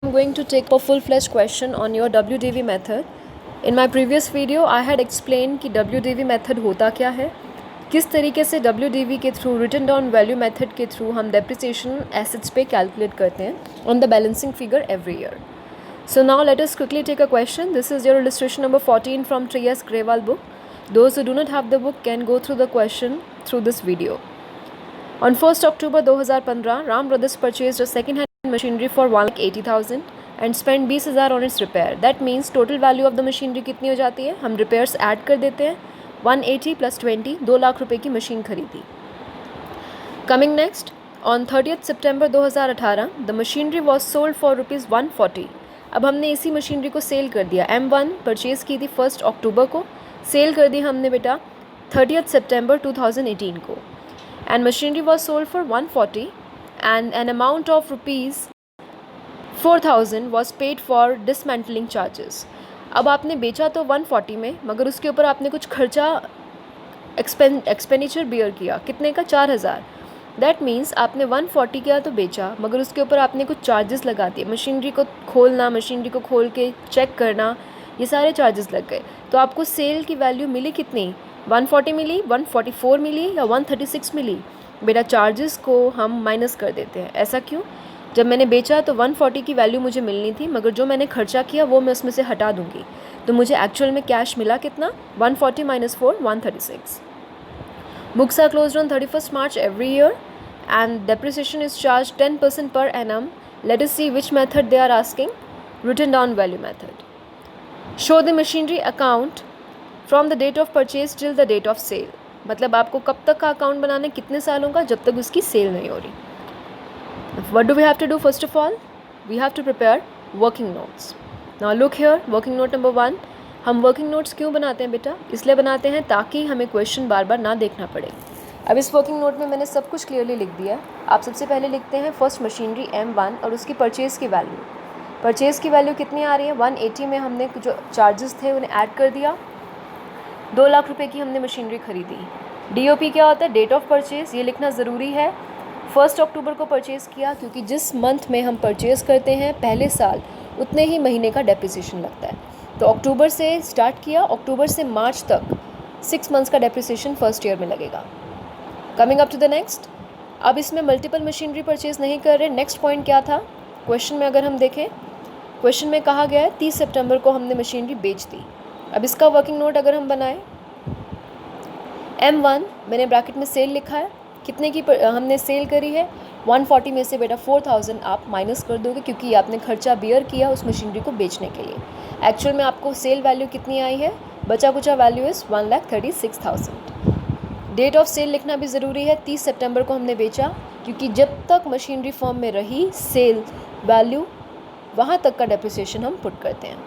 I'm going to take a full-fledged question on your WDV method. In my previous video, I had explained कि WDV method होता क्या है, किस तरीके से WDV के through written down value method के थ्रू हम depreciation assets पे calculate करते हैं on the balancing figure every year. So now let us quickly take a question. This is your illustration number 14 from Trias Grewal book. Those who do not have the book can go through the question through this video. On 1st October 2015, Ram Brothers purchased a second-hand machinery for 1,80,000 and spent 20,000 on its repair. That means total value of the machinery कितनी हो जाती है, हम repairs add कर देते हैं, 180 plus 20, 2 lakh रुपए की मशीन खरीदी. Coming next, on 30th September 2018, the machinery was sold for rupees 140. अब हमने इसी मशीनरी को सेल कर दिया. M1 परचेज़ की थी 1 अक्टूबर को, सेल कर दी हमने बेटा 30th September 2018 को. And machinery was sold for 140 and an amount of rupees 4,000 was paid for dismantling charges. अब आपने बेचा तो 140 में, मगर उसके ऊपर आपने कुछ खर्चा एक्सपेंडिचर बियर किया. कितने का? 4,000. दैट मीन्स आपने 140 किया तो बेचा, मगर उसके ऊपर आपने कुछ चार्जेस लगा दिए. मशीनरी को खोलना, मशीनरी को खोल के चेक करना, ये सारे चार्जेस लग गए. तो आपको सेल की वैल्यू मिली कितनी? 140 मिली, 144 मिली या 136 मिली? बेटा चार्जेस को हम माइनस कर देते हैं. ऐसा क्यों? जब मैंने बेचा तो 140 की वैल्यू मुझे मिलनी थी, मगर जो मैंने खर्चा किया वो मैं उसमें से हटा दूंगी. तो मुझे एक्चुअल में कैश मिला कितना? 140 minus 4, 136. Books are closed on 31st March every year and depreciation is charged 10% per annum. Let us see which method they are asking. Written down value method. Show the machinery account from the date of purchase till the date of sale. मतलब आपको कब तक का account बनाना है, कितने सालों का, जब तक उसकी सेल नहीं हो रही. What do we have to do? First of all we have to prepare working notes. Now look here, working note number 1. हम वर्किंग नोट्स क्यों बनाते हैं बेटा? इसलिए बनाते हैं ताकि हमें क्वेश्चन बार बार ना देखना पड़े. अब इस वर्किंग नोट में मैंने सब कुछ क्लियरली लिख दिया है. आप सबसे पहले लिखते हैं फर्स्ट मशीनरी M1 और उसकी परचेज़ की वैल्यू. परचेज़ की वैल्यू कितनी आ रही है? 180 में हमने जो चार्जेस थे उन्हें ऐड कर दिया. 2 लाख रुपए की हमने मशीनरी खरीदी. DOP क्या होता है? Date of purchase. ये लिखना ज़रूरी है. 1 अक्टूबर को परचेज़ किया, क्योंकि जिस मंथ में हम परचेज़ करते हैं पहले साल, उतने ही महीने का डेप्रिसिएशन लगता है. तो अक्टूबर से स्टार्ट किया, अक्टूबर से मार्च तक 6 मंथ्स का डेप्रिसिएशन फर्स्ट ईयर में लगेगा. Coming up to the next. अब इसमें मल्टीपल मशीनरी परचेज़ नहीं कर रहे. नेक्स्ट पॉइंट क्या था क्वेश्चन में? अगर हम देखें, क्वेश्चन में कहा गया है 30 सितंबर को हमने मशीनरी बेच दी. अब इसका वर्किंग नोट अगर हम बनाएं, M1 मैंने ब्रैकेट में सेल लिखा है. कितने की हमने सेल करी है? 140 में से बेटा 4,000 आप माइनस कर दोगे, क्योंकि आपने खर्चा बियर किया उस मशीनरी को बेचने के लिए. एक्चुअल में आपको सेल वैल्यू कितनी आई है? बचा कुचा value is 1,36,000. Date of sale लिखना भी ज़रूरी है. 30 सितंबर को हमने बेचा, क्योंकि जब तक मशीनरी फर्म में रही सेल वैल्यू, वहाँ तक का डेप्रिसिएशन हम पुट करते हैं.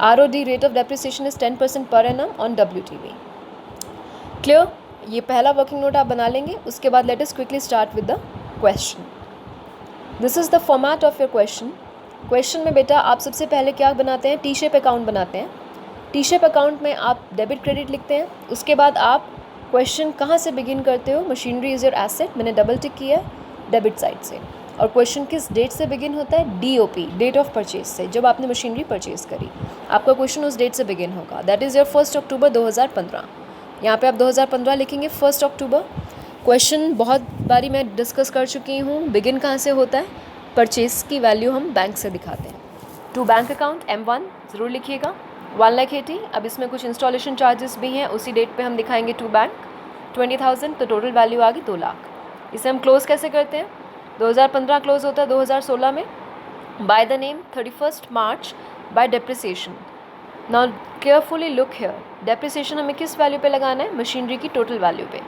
ROD rate of depreciation is 10% per annum on WTV. Clear? ये पहला वर्किंग नोट आप बना लेंगे. उसके बाद let us quickly start with the question. This is the format of your question. Question में बेटा आप सबसे पहले क्या बनाते हैं? टी शेप अकाउंट बनाते हैं. टी शेप अकाउंट में आप डेबिट क्रेडिट लिखते हैं. उसके बाद आप क्वेश्चन कहाँ से बिगिन करते हो? मशीनरी इज़ योर एसेट, मैंने डबल टिक किया है डेबिट साइड से. और क्वेश्चन किस डेट से बिगिन होता है? DOP डेट ऑफ परचेज से. जब आपने मशीनरी परचेज़ करी, आपका क्वेश्चन उस डेट से बिगिन होगा. दैट इज़ योर 1 अक्टूबर 2015. यहाँ पे आप 2015 लिखेंगे 1 अक्टूबर. क्वेश्चन बहुत बारी मैं डिस्कस कर चुकी हूँ. बिगिन कहाँ से होता है? परचेज़ की वैल्यू हम बैंक से दिखाते हैं. टू बैंक अकाउंट M1 ज़रूर लिखिएगा, 1,80,000. अब इसमें कुछ इंस्टॉलेशन चार्जेस भी हैं, उसी डेट पे हम दिखाएंगे टू बैंक 20,000. तो टोटल वैल्यू आ गई 2 लाख. इसे हम क्लोज़ कैसे करते हैं? 2015 क्लोज होता है 2016 में by the name 31st March bye depreciation. Now carefully look here. Depreciation हमें किस वैल्यू पे लगाना है? मशीनरी की टोटल वैल्यू पे.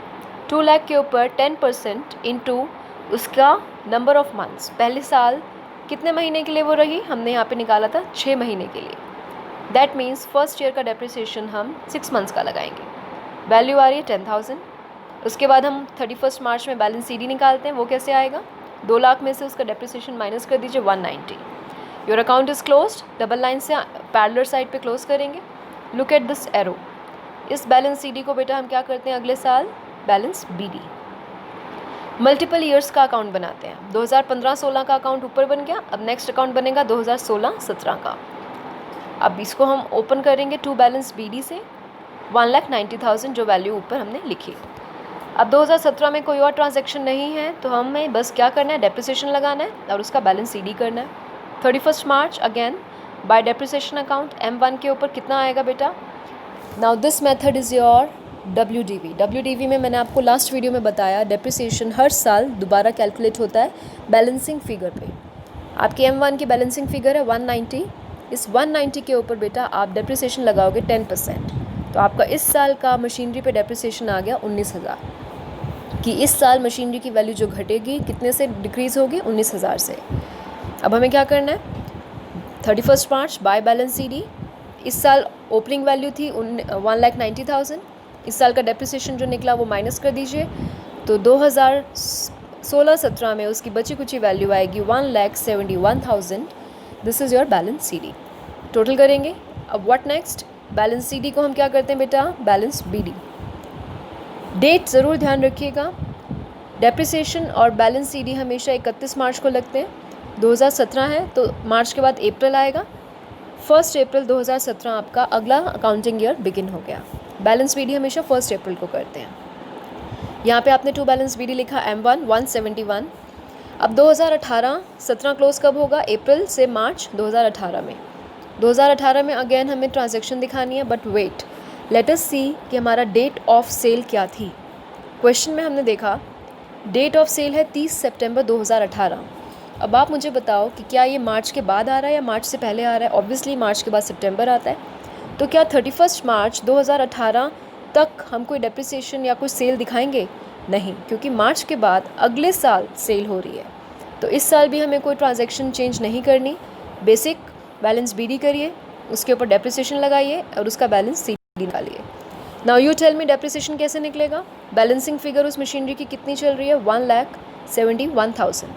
2 लाख के ऊपर 10% इनटू उसका नंबर ऑफ मंथ्स. पहले साल कितने महीने के लिए वो रही? हमने यहाँ पे निकाला था 6 महीने के लिए. दैट मीन्स फर्स्ट ईयर का डेप्रिसिएशन हम 6 मंथ्स का लगाएंगे. वैल्यू आ रही है 10,000. उसके बाद हम 31 मार्च में बैलेंस CD निकालते हैं. वो कैसे आएगा? 2 लाख में से उसका डेप्रिसिएशन माइनस कर दीजिए 190. Your account is closed. Double line से पैरेलल साइड पे क्लोज करेंगे. Look at this arrow. इस बैलेंस CD को बेटा हम क्या करते हैं? अगले साल बैलेंस BD. मल्टीपल ईयर्स का अकाउंट बनाते हैं। 2015-16 का अकाउंट ऊपर बन गया, अब नेक्स्ट अकाउंट बनेगा 2016-17 का। अब इसको हम ओपन करेंगे टू बैलेंस BD से 1,90,000 जो वैल्यू ऊपर हमने लिखी। अब 2017 में कोई और ट्रांजैक्शन नहीं है तो हमें बस क्या करना है, डेप्रिसिएशन लगाना है और उसका बैलेंस CD करना है। 31 March again by depreciation account M1 के ऊपर कितना आएगा बेटा। Now this method is your WDV में मैंने आपको लास्ट वीडियो में बताया डेप्रिसिएशन हर साल दोबारा कैलकुलेट होता है बैलेंसिंग फिगर पे। आपकी M1 की बैलेंसिंग फिगर है 190, इस 190 के ऊपर बेटा आप डेप्रिसिएशन लगाओगे 10%, तो आपका इस साल का मशीनरी पे डेप्रिसिएशन आ गया 19,000 कि इस साल मशीनरी की वैल्यू जो घटेगी कितने से डिक्रीज़ होगी, 19,000 से। अब हमें क्या करना है, 31 मार्च बाय बैलेंस CD, इस साल ओपनिंग वैल्यू थी 1,90,000, इस साल का डेप्रिसिएशन जो निकला वो माइनस कर दीजिए, तो 2016-17 में उसकी बची कुची वैल्यू आएगी 1,71,000। This is your balance CD। Total करेंगे। अब व्हाट नेक्स्ट, बैलेंस CD को हम क्या करते हैं बेटा, बैलेंस BD। डेट ज़रूर ध्यान रखिएगा, डेप्रिसिएशन और बैलेंस CD हमेशा 31 मार्च को लगते हैं। 2017 है तो मार्च के बाद अप्रैल आएगा, 1 अप्रैल 2017 आपका अगला अकाउंटिंग ईयर बिगिन हो गया। बैलेंस BD हमेशा 1 अप्रैल को करते हैं। यहाँ पे आपने टू बैलेंस BD लिखा M1 171। अब 2018-17 क्लोज कब होगा, अप्रैल से मार्च 2018 में। 2018 में अगेन हमें ट्रांजैक्शन दिखानी है, बट वेट, लेट अस सी कि हमारा डेट ऑफ सेल क्या थी। क्वेश्चन में हमने देखा डेट ऑफ सेल है 30 सितंबर 2018। अब आप मुझे बताओ कि क्या ये मार्च के बाद आ रहा है या मार्च से पहले आ रहा है। ऑब्वियसली मार्च के बाद सितंबर आता है, तो क्या 31 मार्च 2018 तक हम कोई डेप्रिसिएशन या कोई सेल दिखाएंगे? नहीं, क्योंकि मार्च के बाद अगले साल सेल हो रही है, तो इस साल भी हमें कोई ट्रांजैक्शन चेंज नहीं करनी। बेसिक बैलेंस BD करिए, उसके ऊपर डेप्रिसिएशन लगाइए और उसका बैलेंस CD निकालिए। Now you tell me depreciation कैसे निकलेगा। बैलेंसिंग फिगर उस मशीनरी की कितनी चल रही है, 1,71,000।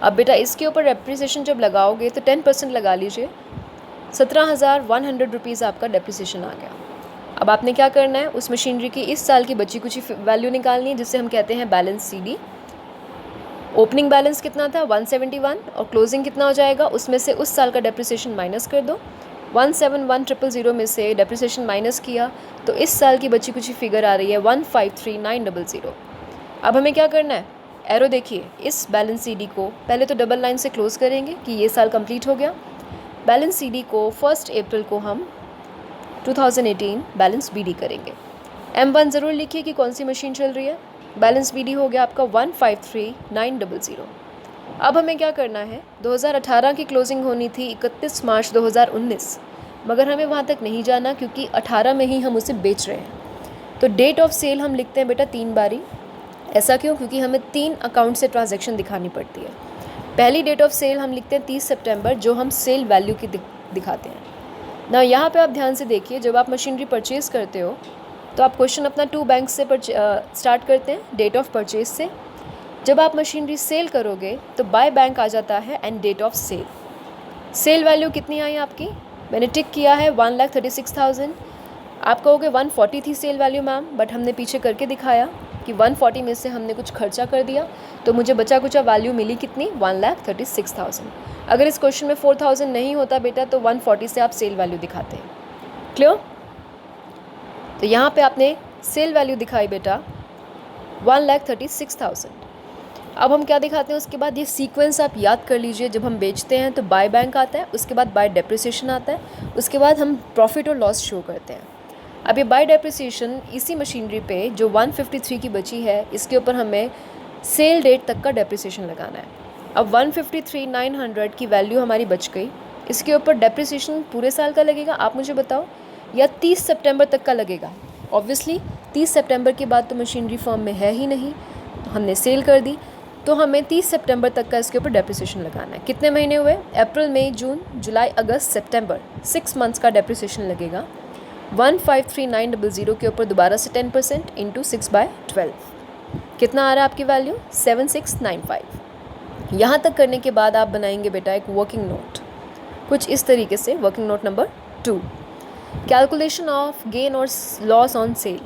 अब बेटा इसके ऊपर डेप्रिसिएशन जब लगाओगे तो 10% लगा लीजिए, 17,100 रुपीज़ आपका डेप्रिसिएशन आ गया। अब आपने क्या करना है, उस मशीनरी की इस साल की बची कुछ वैल्यू निकालनी है, जिसे हम कहते हैं बैलेंस CD। ओपनिंग बैलेंस कितना था, 171, और क्लोजिंग कितना हो जाएगा, उसमें से उस साल का डेप्रिसिएशन माइनस कर दो। 171,000 में से डेप्रिसिएशन माइनस किया तो इस साल की बची कुछ फिगर आ रही है 153,900। अब हमें क्या करना है, एरो देखिए, इस बैलेंस CD को पहले तो डबल लाइन से क्लोज करेंगे कि ये साल कंप्लीट हो गया। बैलेंस CD को 1 अप्रैल को हम 2018 बैलेंस BD करेंगे। M1 ज़रूर लिखिए कि कौन सी मशीन चल रही है। बैलेंस BD हो गया आपका 153,900। अब हमें क्या करना है, 2018 की क्लोजिंग होनी थी 31 मार्च 2019, मगर हमें वहाँ तक नहीं जाना क्योंकि 18 में ही हम उसे बेच रहे हैं। तो डेट ऑफ सेल हम लिखते हैं बेटा 3 बारी। ऐसा क्यों, क्योंकि हमें 3 अकाउंट से ट्रांजैक्शन दिखानी पड़ती है। पहली डेट ऑफ सेल हम लिखते हैं 30 सितंबर, जो हम सेल वैल्यू की दिखाते हैं ना। यहाँ पे आप ध्यान से देखिए, जब आप मशीनरी परचेज़ करते हो तो आप क्वेश्चन अपना 2 बैंक से स्टार्ट करते हैं, डेट ऑफ परचेज से। जब आप मशीनरी सेल करोगे तो बाय बैंक आ जाता है and date of sale. Sale value कितनी आई आपकी, मैंने टिक किया है 1,36,000। आप कहोगे 140 थी सेल वैल्यू मैम, बट हमने पीछे करके दिखाया कि 140 में से हमने कुछ खर्चा कर दिया तो मुझे बचा कुचा वैल्यू मिली कितनी, 1,36,000। अगर इस क्वेश्चन में 4,000 नहीं होता बेटा तो 140 से आप सेल वैल्यू दिखाते हैं। क्लियर। तो यहाँ पे आपने सेल वैल्यू दिखाई बेटा 1,36,000। अब हम क्या दिखाते हैं उसके बाद, ये सीक्वेंस आप याद कर लीजिए। जब हम बेचते हैं तो बाय बैंक आता है, उसके बाद बाय डेप्रिसिएशन आता है, उसके बाद हम प्रॉफिट और लॉस शो करते हैं। अब ये बाय डेप्रिसिएशन इसी मशीनरी पे जो 153 की बची है, इसके ऊपर हमें सेल डेट तक का डेप्रिसिएशन लगाना है। अब 153,900 की वैल्यू हमारी बच गई, इसके ऊपर डेप्रिसिएशन पूरे साल का लगेगा, आप मुझे बताओ, या 30 सितंबर तक का लगेगा। ऑब्वियसली 30 सितंबर के बाद तो मशीनरी फर्म में है ही नहीं, तो हमने सेल कर दी, तो हमें 30 सितंबर तक का इसके ऊपर डेप्रिसिएशन लगाना है। कितने महीने हुए, अप्रैल, मई, जून, जुलाई, अगस्त, सितंबर, 6 मंथ्स का डेप्रिसिएशन लगेगा। 153,900 के ऊपर दोबारा से 10% इंटू 6/12 कितना आ रहा है आपकी वैल्यू, 7695। यहाँ तक करने के बाद आप बनाएंगे बेटा एक वर्किंग नोट, कुछ इस तरीके से। Working note number 2, calculation of gain और लॉस ऑन सेल।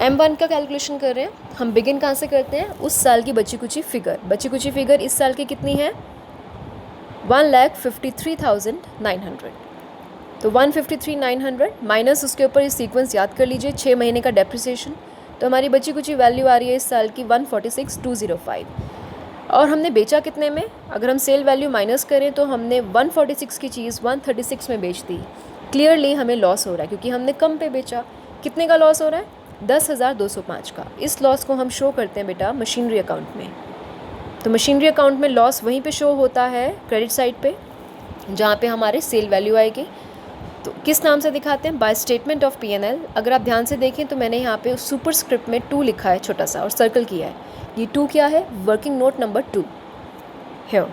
M1 का कैलकुलेशन कर रहे हैं, हम बिगिन कहाँ से करते हैं, उस साल की बची कुची फिगर। बची कुची फिगर इस साल की कितनी है, 1,53,900। तो 153,900 माइनस उसके ऊपर ये सीक्वेंस याद कर लीजिए, 6 महीने का डेप्रिसिएशन। तो हमारी बची कुची वैल्यू आ रही है इस साल की 146,205। और हमने बेचा कितने में, अगर हम सेल वैल्यू माइनस करें तो हमने 146 की चीज़ 136 में बेच दी। क्लियरली हमें लॉस हो रहा है क्योंकि हमने कम पे बेचा। कितने का लॉस हो रहा है, 10,205 का। इस लॉस को हम शो करते हैं बेटा मशीनरी अकाउंट में। तो मशीनरी अकाउंट में लॉस वहीं पे शो होता है क्रेडिट साइड पे, जहाँ पे हमारे सेल वैल्यू आएगी। तो किस नाम से दिखाते हैं, बाय स्टेटमेंट ऑफ P&L। अगर आप ध्यान से देखें तो मैंने यहाँ पे सुपर स्क्रिप्ट में 2 लिखा है छोटा सा और सर्कल किया है। ये 2 क्या है, वर्किंग नोट नंबर 2 है।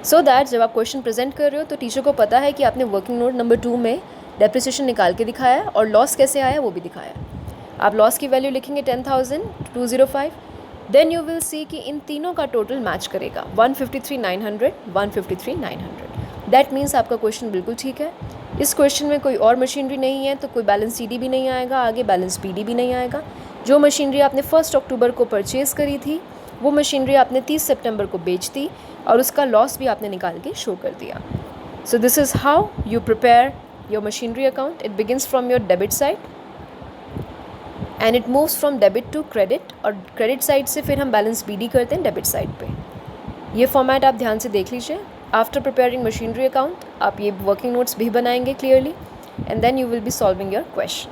सो दैट जब आप क्वेश्चन प्रेजेंट कर रहे हो तो टीचर को पता है कि आपने वर्किंग नोट नंबर 2 में डेप्रिसिएशन निकाल के दिखाया है और लॉस कैसे आया वो भी दिखाया। आप लॉस की वैल्यू लिखेंगे 10,205। देन यू विल सी कि इन तीनों का टोटल मैच करेगा 153,900, 153,900। दैट मीन्स आपका क्वेश्चन बिल्कुल ठीक है। इस क्वेश्चन में कोई और मशीनरी नहीं है तो कोई बैलेंस CD भी नहीं आएगा, आगे बैलेंस PD भी नहीं आएगा। जो मशीनरी आपने 1 अक्टूबर को परचेज़ करी थी वो मशीनरी आपने 30 सितंबर को बेच दी और उसका लॉस भी आपने निकाल के शो कर दिया। So this is how you prepare your machinery account. It begins from your debit side and it moves from debit to credit, और क्रेडिट साइड से फिर हम बैलेंस BD करते हैं डेबिट साइड पे। ये फॉर्मेट आप ध्यान से देख लीजिए। आफ्टर प्रिपेयरिंग मशीनरी अकाउंट आप ये वर्किंग नोट्स भी बनाएंगे clearly, and then you will be solving your question.